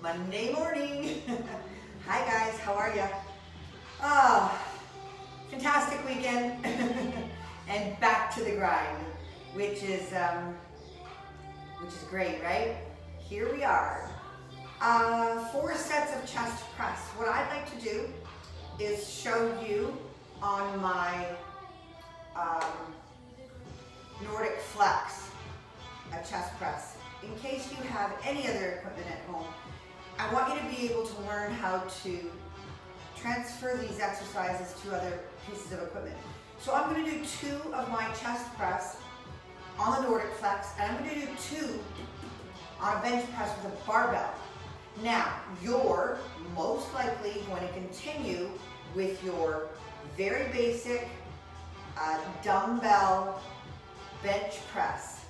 Monday morning. Hi guys, how are ya? Oh, fantastic weekend and back to the grind, which is great, right? Here we are. 4 sets of chest press. What I'd like to do is show you on my Nordic Flex a chest press. In case you have any other equipment at home, I want you to be able to learn how to transfer these exercises to other pieces of equipment. So I'm going to do 2 of my chest press on the Nordic Flex, and I'm going to do 2 on a bench press with a barbell. Now, you're most likely going to continue with your very basic dumbbell bench press,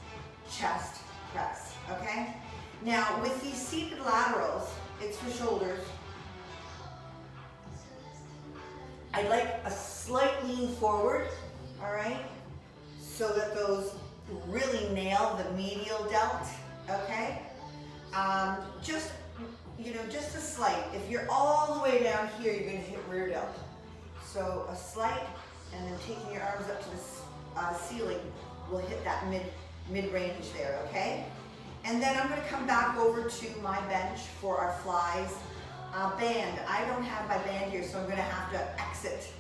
chest press, okay? Now, with these seated laterals, it's for shoulders. I'd like a slight lean forward, all right? So that those really nail the medial delt, okay? Just a slight. If you're all the way down here, you're gonna hit rear delt. So a slight, and then taking your arms up to the ceiling will hit that mid-range there, okay? And then I'm gonna come back over to my bench for our flies. Band, I don't have my band here, so I'm gonna have to exit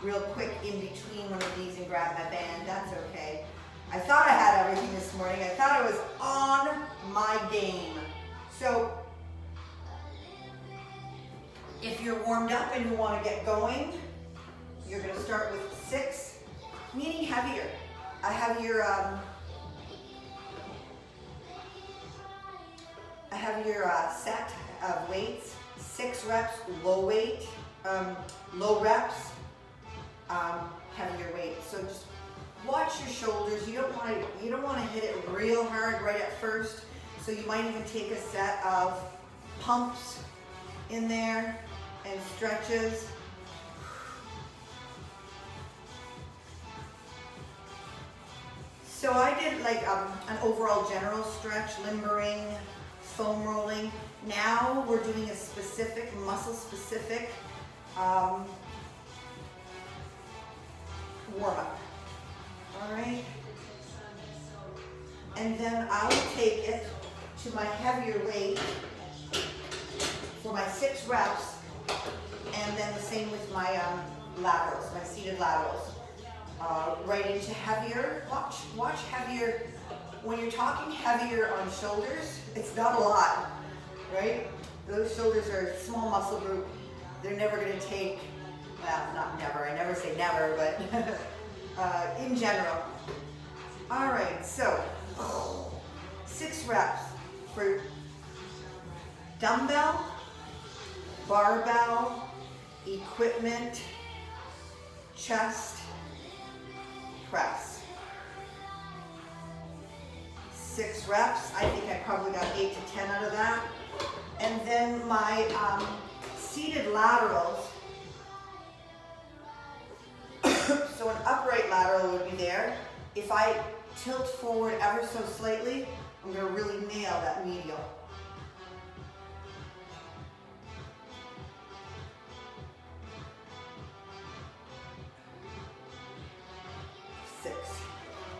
real quick in between one of these and grab my band. That's okay. I thought I had everything this morning. I thought I was on my game. So, if you're warmed up and you want to get going, you're going to start with 6, meaning heavier. I have your set of weights, 6 reps, low weight, low reps, heavier weight. So just watch your shoulders. You don't want to hit it real hard right at first. So you might even take a set of pumps in there and stretches. So I did like an overall general stretch, limbering, foam rolling. Now we're doing a specific, muscle-specific warm-up. All right? And then I will take it to my heavier weight for my 6 reps, and then the same with my laterals, my seated laterals. Right into heavier, watch heavier. When you're talking heavier on shoulders, it's not a lot, right? Those shoulders are a small muscle group. They're never gonna take, well, not never, I never say never, but in general. All right, so 6 reps for dumbbell, barbell, equipment, chest, press. 6 reps, I think I probably got 8 to 10 out of that. And then my seated laterals, so an upright lateral would be there. If I tilt forward ever so slightly, I'm gonna really nail that medial.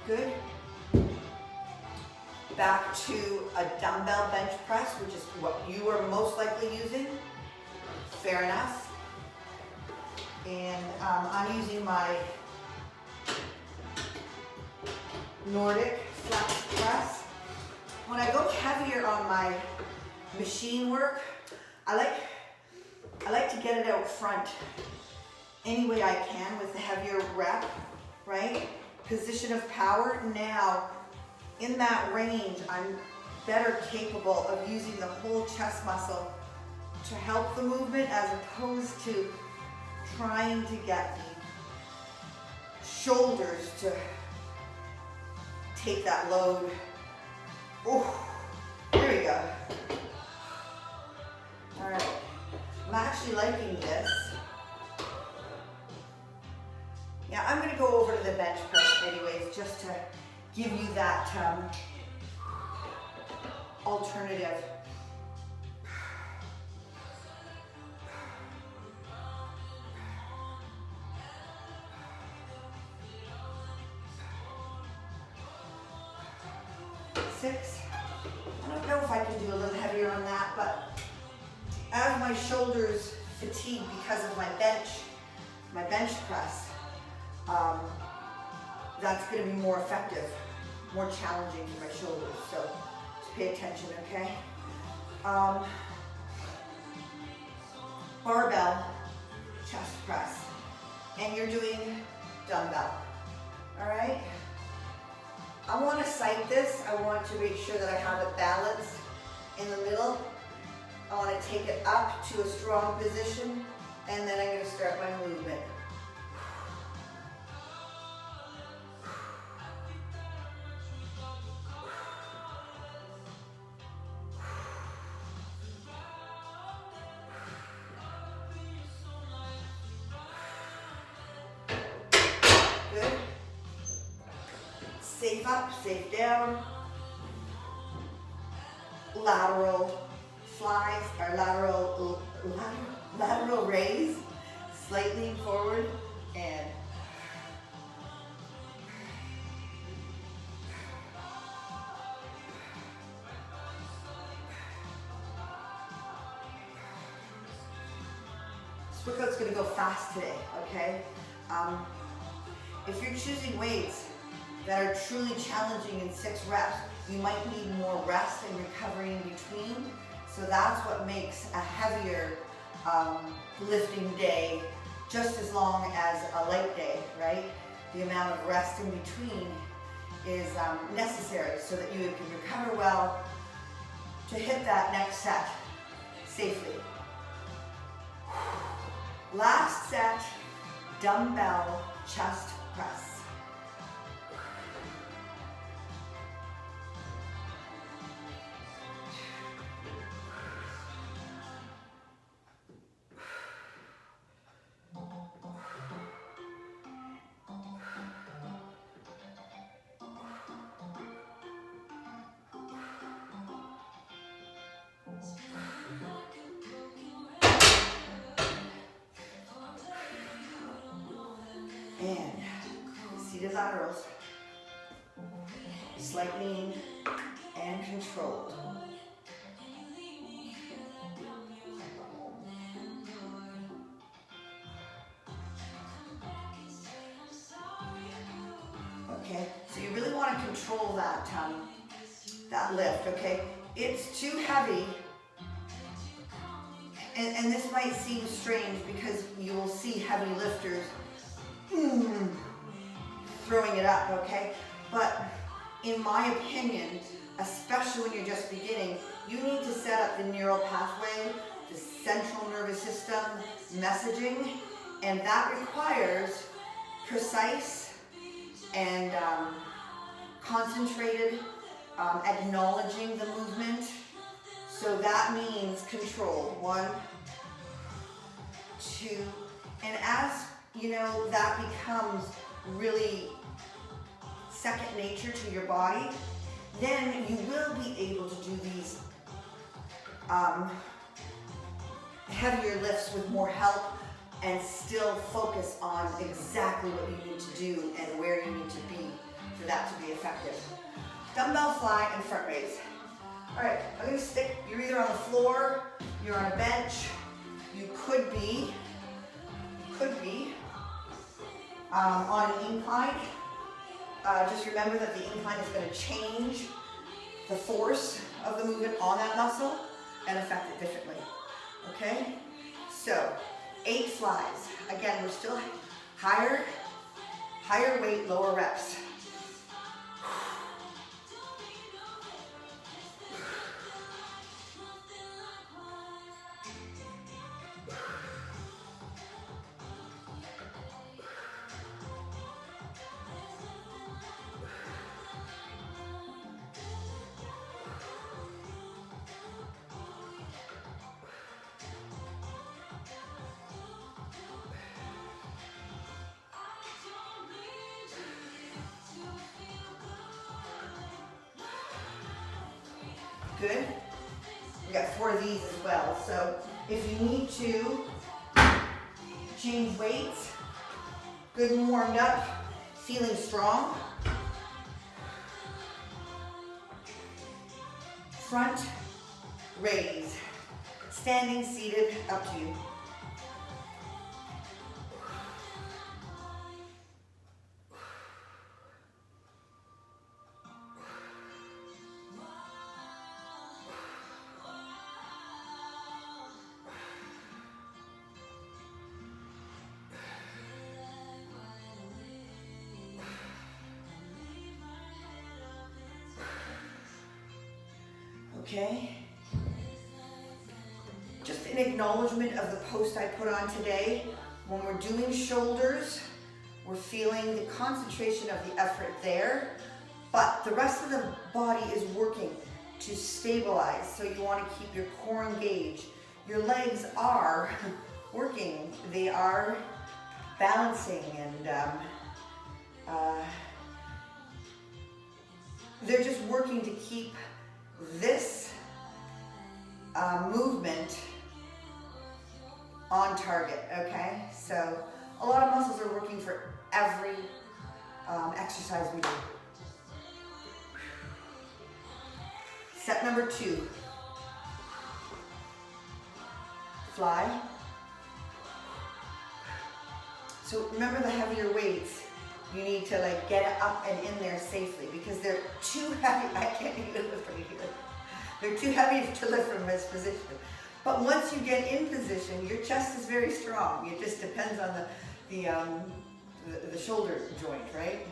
Good. Back to a dumbbell bench press, which is what you are most likely using. Fair enough. And I'm using my Nordic Flex press. When I go heavier on my machine work, I like to get it out front any way I can with the heavier rep, right? Position of power. Now, in that range, I'm better capable of using the whole chest muscle to help the movement as opposed to trying to get the shoulders to take that load. Oh, there we go. All right, I'm actually liking this. Yeah, I'm going to go over to the bench press anyways, just to give you that alternative. 6. I don't know if I can do a little heavier on that, but as my shoulders fatigue because of my bench press, that's going to be more effective, more challenging for my shoulders. So just pay attention, okay? Barbell chest press, and you're doing dumbbell, all right? I want to sight this. I want to make sure that I have it balanced in the middle. I want to take it up to a strong position, and then I'm going to start my movement. Safe up, safe down. Lateral flies, or lateral raise. Slight lean forward and this workout's going to go fast today, okay? If you're choosing weights that are truly challenging in 6 reps, you might need more rest and recovery in between. So that's what makes a heavier lifting day just as long as a light day, right? The amount of rest in between is necessary so that you can recover well to hit that next set safely. Last set, dumbbell chest press. And seated laterals, slight lean and controlled. Okay, so you really want to control that lift, okay? It's too heavy, and this might seem strange because you will see heavy lifters throwing it up, okay? But in my opinion, especially when you're just beginning, you need to set up the neural pathway, the central nervous system messaging, and that requires precise and concentrated acknowledging the movement. So that means control. 1, 2, and as you know, that becomes really second nature to your body, then you will be able to do these heavier lifts with more help and still focus on exactly what you need to do and where you need to be for that to be effective. Dumbbell fly and front raise. All right, I'm going to stick, you're either on the floor, you're on a bench, you could be on an incline. Just remember that the incline is going to change the force of the movement on that muscle and affect it differently. Okay? So, 8 flies. Again, we're still higher weight, lower reps. Good. We got 4 of these as well. So if you need to change weights, good and warmed up, feeling strong. front raise. Standing, seated, up to you. Okay. Just an acknowledgement of the post I put on today. When we're doing shoulders, we're feeling the concentration of the effort there, but the rest of the body is working to stabilize. So you want to keep your core engaged. Your legs are working. They are balancing and they're just working to keep this movement on target, okay? So a lot of muscles are working for every exercise we do. Set number 2. Fly. So remember the heavier weights, you need to like get it up and in there safely because they're too heavy. I can't even lift right here. They're too heavy to lift from this position. But once you get in position, your chest is very strong. It just depends on the shoulder joint, right?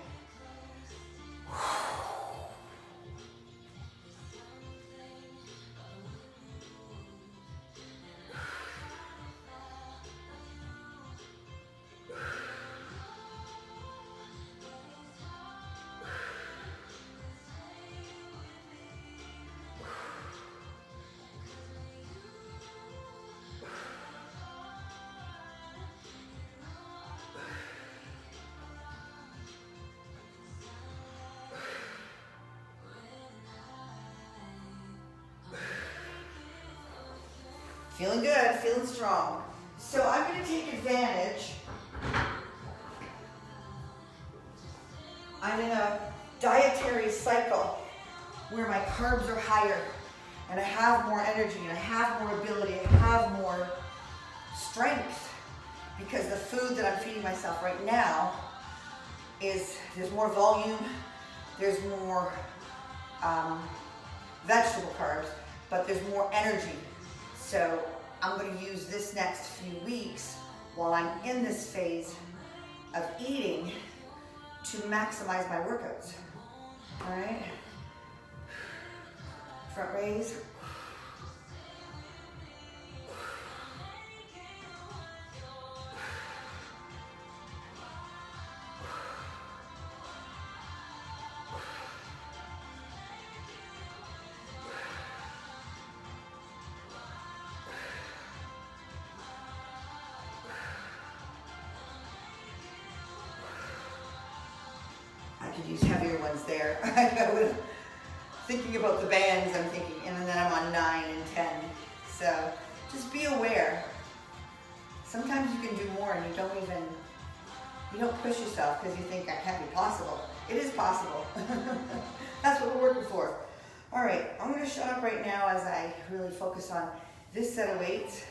Feeling good, feeling strong. So I'm going to take advantage. I'm in a dietary cycle where my carbs are higher and I have more energy and I have more ability, I have more strength because the food that I'm feeding myself right now is, there's more volume, there's more vegetable carbs, but there's more energy. So I'm going to use this next few weeks while I'm in this phase of eating to maximize my workouts. All right? Front raise. I could use heavier ones there. I was thinking about the bands, I'm thinking, and then I'm on 9 and 10. So just be aware. Sometimes you can do more and you don't push yourself because you think that can't be possible. It is possible. That's what we're working for. All right, I'm going to shut up right now as I really focus on this set of weights.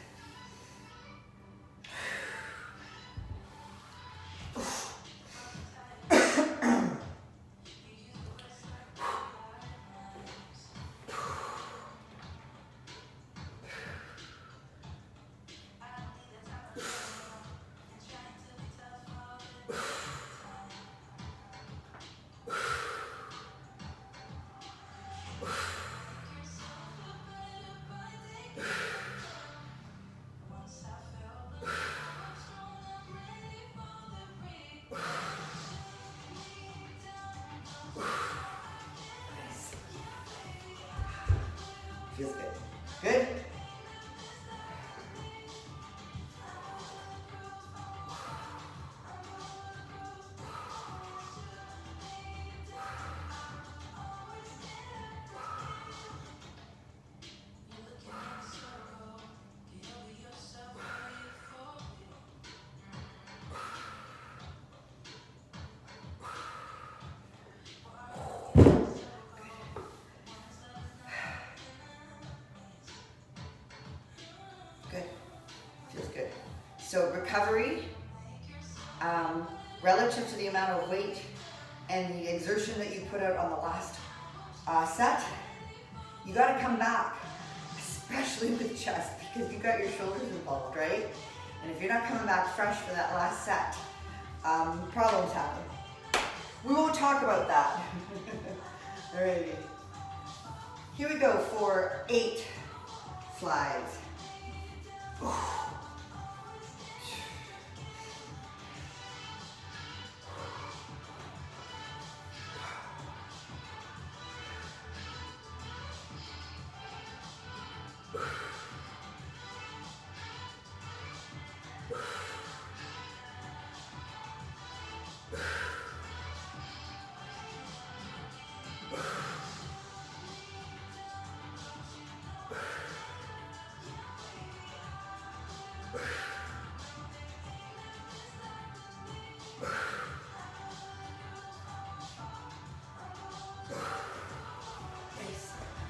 Feels good. Good? So recovery, relative to the amount of weight and the exertion that you put out on the last set, you gotta come back, especially with chest, because you got your shoulders involved, right? And if you're not coming back fresh for that last set, problems happen. We won't talk about that. Alrighty. Here we go for 8 flies.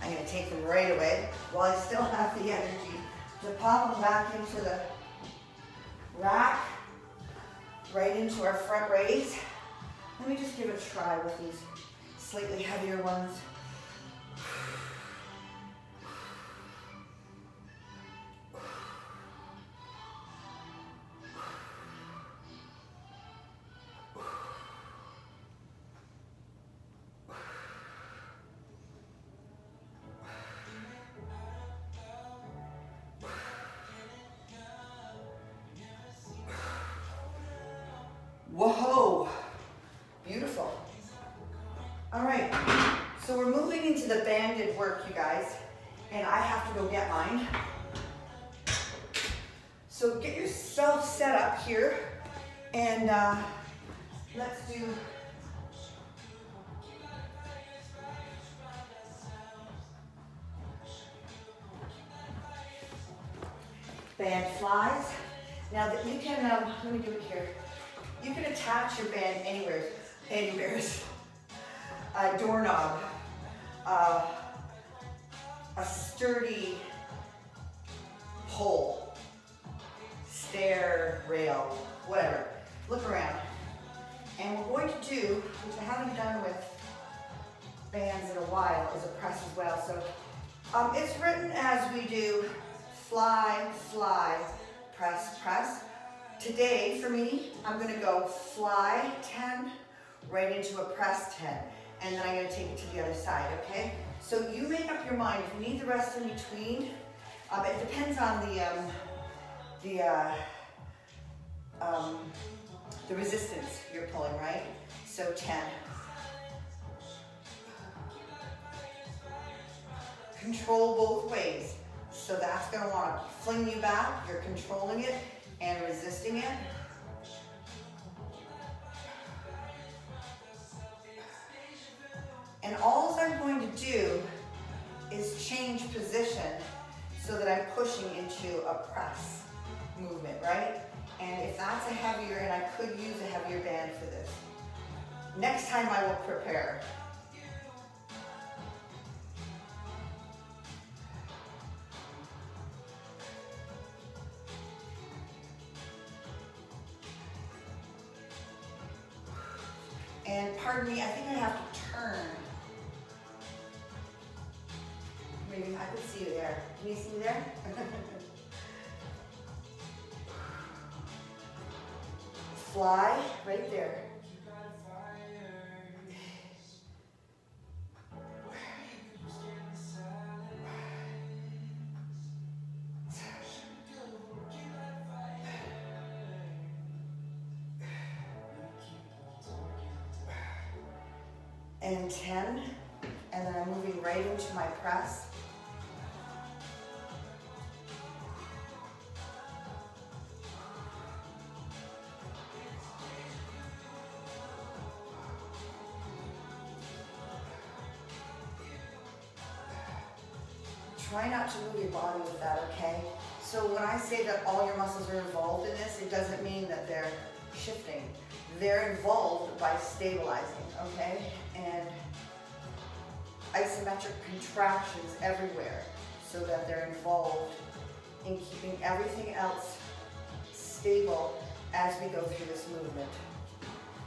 I'm going to take them right away while I still have the energy to pop them back into the rack, right into our front raise. Let me just give it a try with these slightly heavier ones. Whoa, beautiful. All right, so we're moving into the banded work, you guys, and I have to go get mine. So get yourself set up here, and let's do band flies. Now that you can, let me do it here. You can attach your band anywhere, a doorknob, a sturdy pole, stair, rail, whatever. Look around. And we're going to do, which I haven't done with bands in a while, is a press as well. So it's written as we do fly, fly, press, press. Today, for me, I'm going to go fly 10, right into a press 10, and then I'm going to take it to the other side, okay? So you make up your mind. If you need the rest in between, it depends on the resistance you're pulling, right? So 10. Control both ways. So that's going to want to fling you back. You're controlling it and resisting it. And all I'm going to do is change position so that I'm pushing into a press movement, right? And if that's a heavier, and I could use a heavier band for this. Next time I will prepare. And pardon me, I think I have to turn. Maybe I could see you there. Can you see me there? Fly right there. And 10, and then I'm moving right into my press. Try not to move your body with that, okay? So when I say that all your muscles are involved in this, it doesn't mean that they're shifting. They're involved by stabilizing, okay? And isometric contractions everywhere so that they're involved in keeping everything else stable as we go through this movement.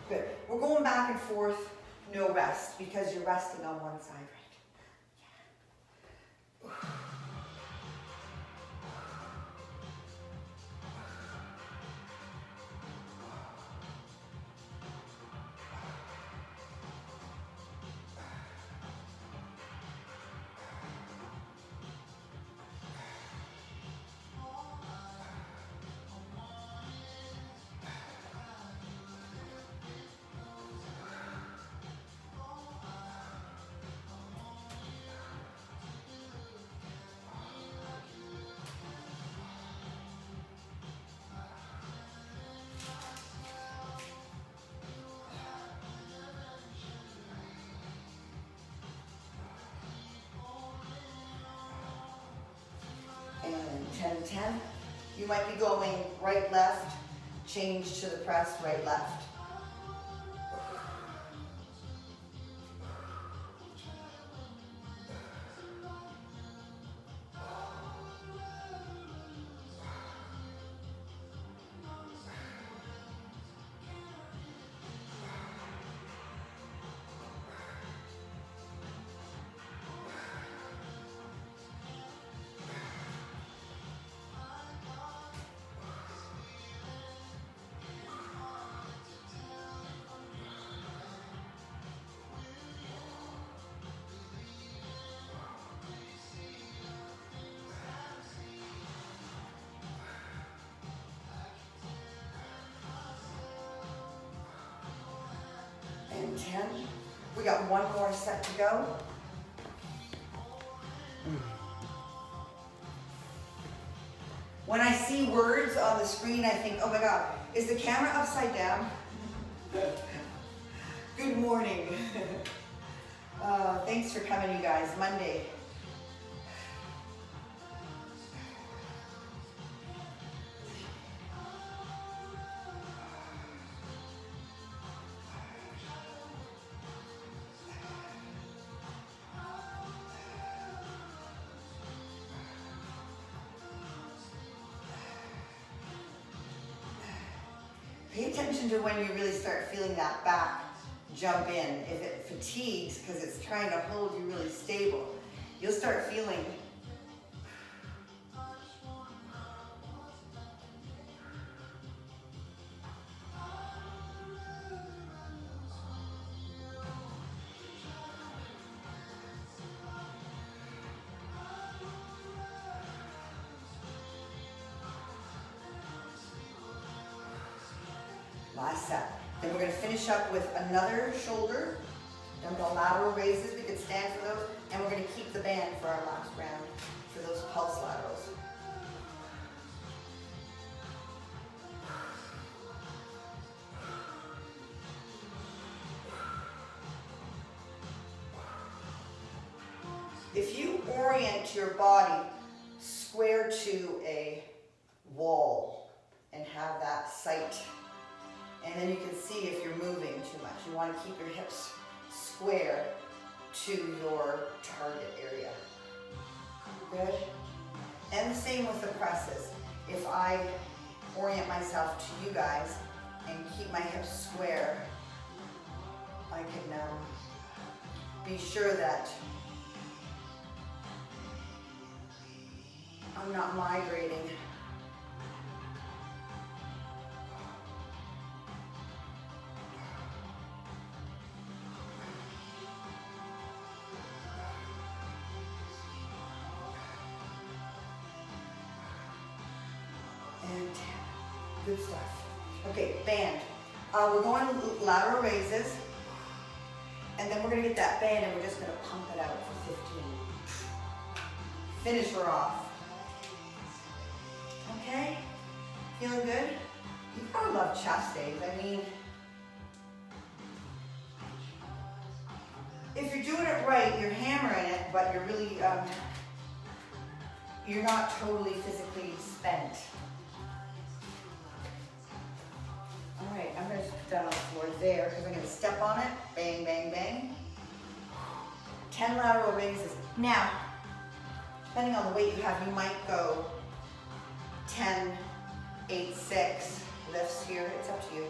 Good. We're going back and forth, no rest, because you're resting on one side, right? And 10, 10. You might be going right, left, change to the press, right, left. And 10. We got one more set to go. When I see words on the screen, I think, oh my God, is the camera upside down? Good morning. Thanks for coming, you guys. Monday. Pay attention to when you really start feeling that back jump in. If it fatigues because it's trying to hold you really stable, you'll start feeling last set. Then we're going to finish up with another shoulder, dumbbell lateral raises. We can stand for those, and we're going to keep the band for our last round for those pulse laterals. If you orient your body square to a wall and have that sight, and then you can see if you're moving too much. You want to keep your hips square to your target area. Good? And the same with the presses. If I orient myself to you guys and keep my hips square, I can be sure that I'm not migrating. And good stuff. Okay, band. We're going lateral raises, and then we're going to get that band and we're just going to pump it out for 15. Finish her off. Okay? Feeling good? You probably love chest days. I mean, if you're doing it right, you're hammering it, but you're really, you're not totally physically spent. All right, I'm going to put that on the floor there because I'm going to step on it. Bang, bang, bang. 10 lateral raises. Now, depending on the weight you have, you might go 10 8, 6 lifts here. It's up to you.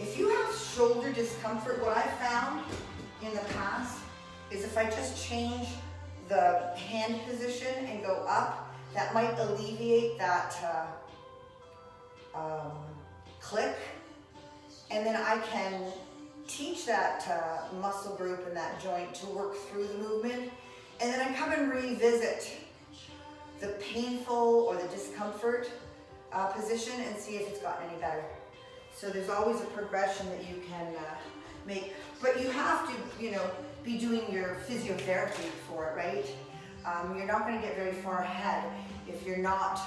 If you have shoulder discomfort, what I've found in the past is if I just change the hand position and go up, that might alleviate that click. And then I can teach that muscle group and that joint to work through the movement. And then I come and revisit the painful or the discomfort position and see if it's gotten any better. So there's always a progression that you can make, but you have to, be doing your physiotherapy for it, right? You're not going to get very far ahead if you're not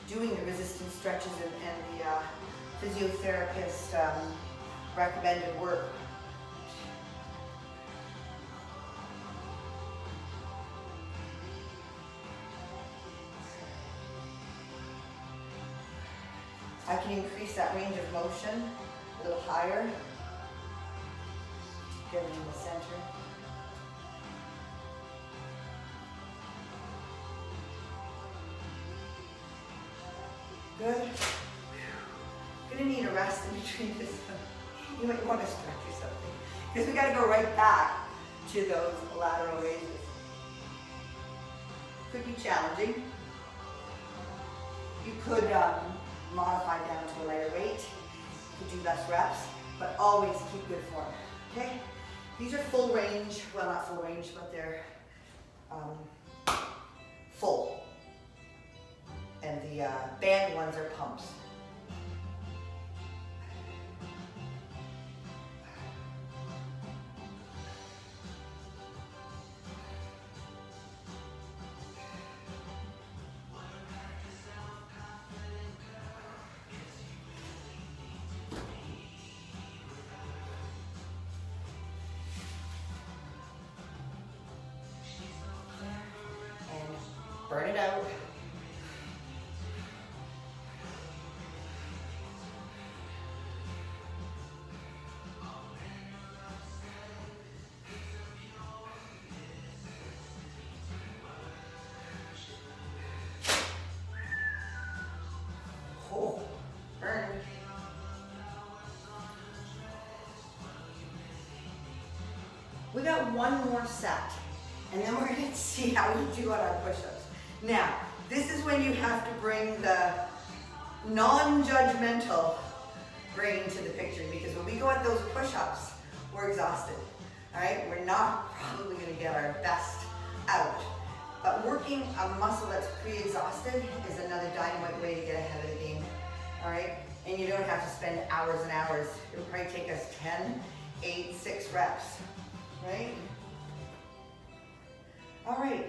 doing the resistance stretches and the physiotherapist recommended work. I can increase that range of motion a little higher. Get it in the center. Good. Gonna need a rest in between this one. You might want to stretch or something, because we got to go right back to those lateral raises. Could be challenging. You could modify down to a lighter weight. You could do less reps, but always keep good form. Okay? These are full range. Well, not full range, but they're full. And the band ones are pumps. Burn it out. Oh, burn. We got one more set, and then we're going to see how we do on our push-ups. Now, this is when you have to bring the non-judgmental brain to the picture, because when we go at those push-ups, we're exhausted, all right? We're not probably gonna get our best out, but working a muscle that's pre-exhausted is another dynamite way to get ahead of the game, all right? And you don't have to spend hours and hours. It'll probably take us 10, 8, 6 reps, right? All right,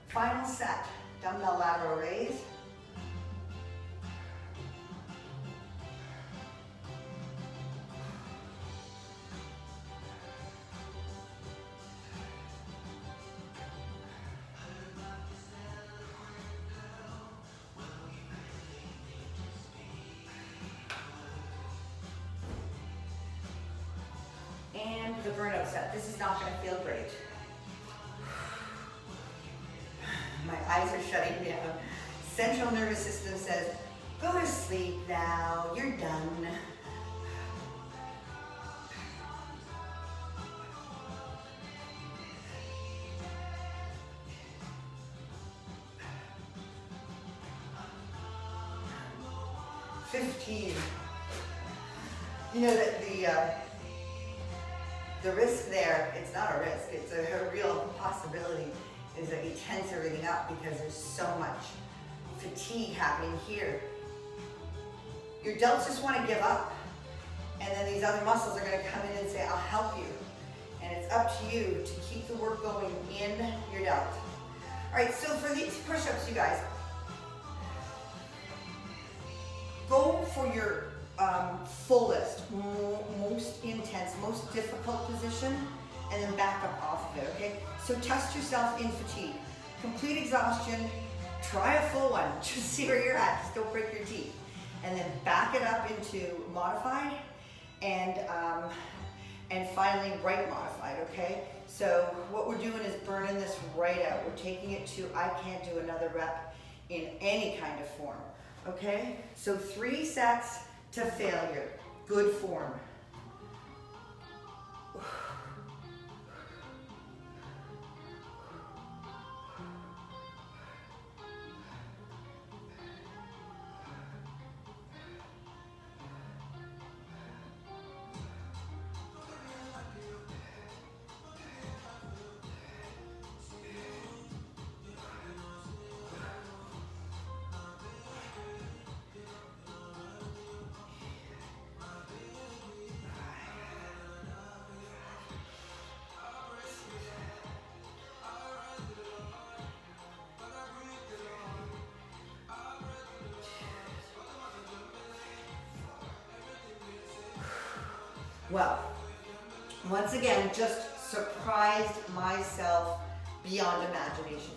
final set. Dumbbell lateral raise. And the burnout set. This is not going to feel great. My eyes are shutting down. Central nervous system says, go to sleep now, you're done. You know that the risk there, it's not a risk, it's a real possibility, is that you tense everything up because there's so much fatigue happening here. Your delts just want to give up, and then these other muscles are going to come in and say, I'll help you. And it's up to you to keep the work going in your delt. All right, so for these push-ups, you guys, go for your fullest, most intense, most difficult position, and then back up off of it, okay? So test yourself in fatigue. complete exhaustion, try a full one, just see where you're at, just don't break your teeth. And then back it up into modified, and finally right modified, okay? So what we're doing is burning this right out. We're taking it to, I can't do another rep in any kind of form, okay? So 3 sets to failure, good form. Well, once again, just surprised myself beyond imagination.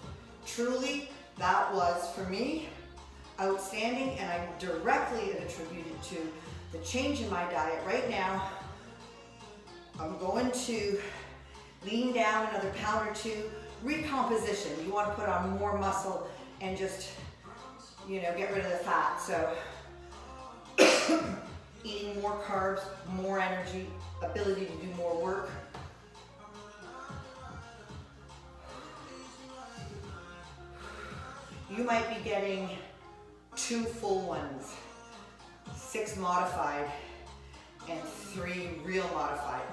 Truly, that was, for me, outstanding, and I directly attribute it to the change in my diet. Right now, I'm going to lean down another pound or 2. Recomposition. You want to put on more muscle and just, you know, get rid of the fat. So, eating more carbs, more energy, ability to do more work. You might be getting 2 full ones, 6 modified, and 3 real modified.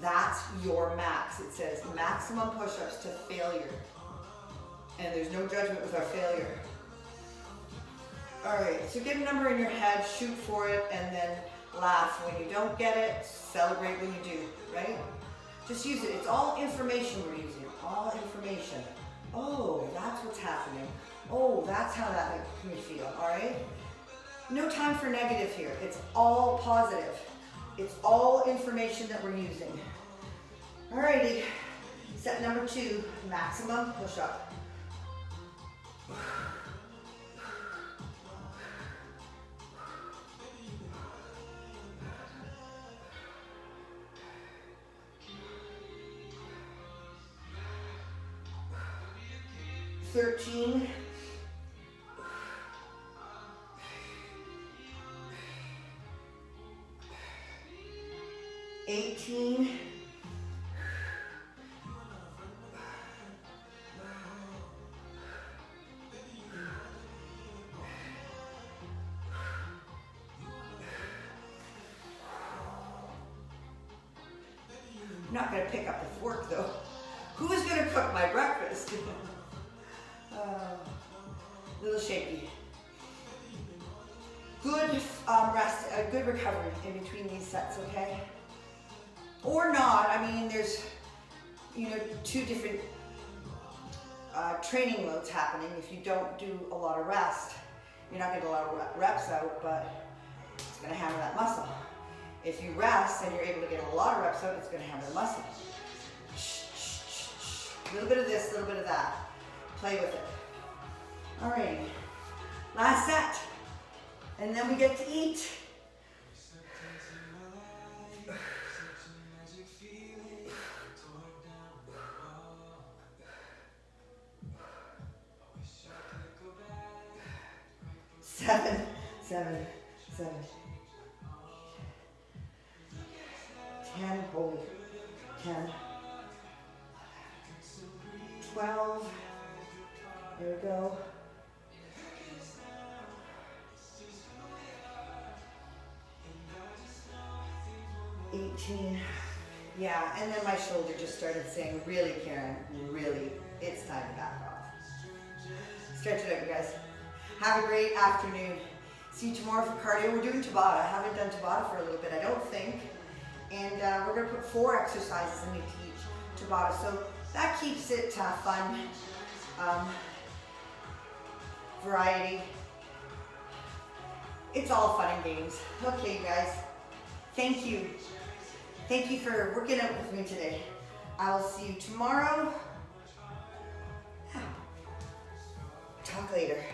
That's your max. It says maximum push-ups to failure. And there's no judgment with our failure. All right, so get a number in your head, shoot for it, and then laugh when you don't get it, celebrate when you do, right? Just use it. It's all information we're using, all information. Oh, that's what's happening. Oh, that's how that makes me feel, all right? No time for negative here. It's all positive. It's all information that we're using. All righty, set number 2, maximum push-up. $13. 18. 'I'm not going to pick up the fork though. Who is going to cook my breakfast? Little shaky. Good rest, good recovery in between these sets, okay? Or not. I mean, there's, you know, 2 different training loads happening. If you don't do a lot of rest, you're not going to get a lot of reps out, but it's going to hammer that muscle. If you rest and you're able to get a lot of reps out, it's going to hammer the muscle. A little bit of this, a little bit of that. Play with it. All right, last set, and then we get to eat. Seven. 10, holy, 10. 12, there we go. 18, yeah, and then my shoulder just started saying, really, Karen, really, it's time to back off. Stretch it out, you guys. Have a great afternoon. See you tomorrow for cardio. We're doing Tabata. I haven't done Tabata for a little bit, I don't think. And we're going to put 4 exercises in each Tabata. So that keeps it fun, variety. It's all fun and games. Okay, you guys. Thank you. Thank you for working out with me today. I will see you tomorrow. talk later.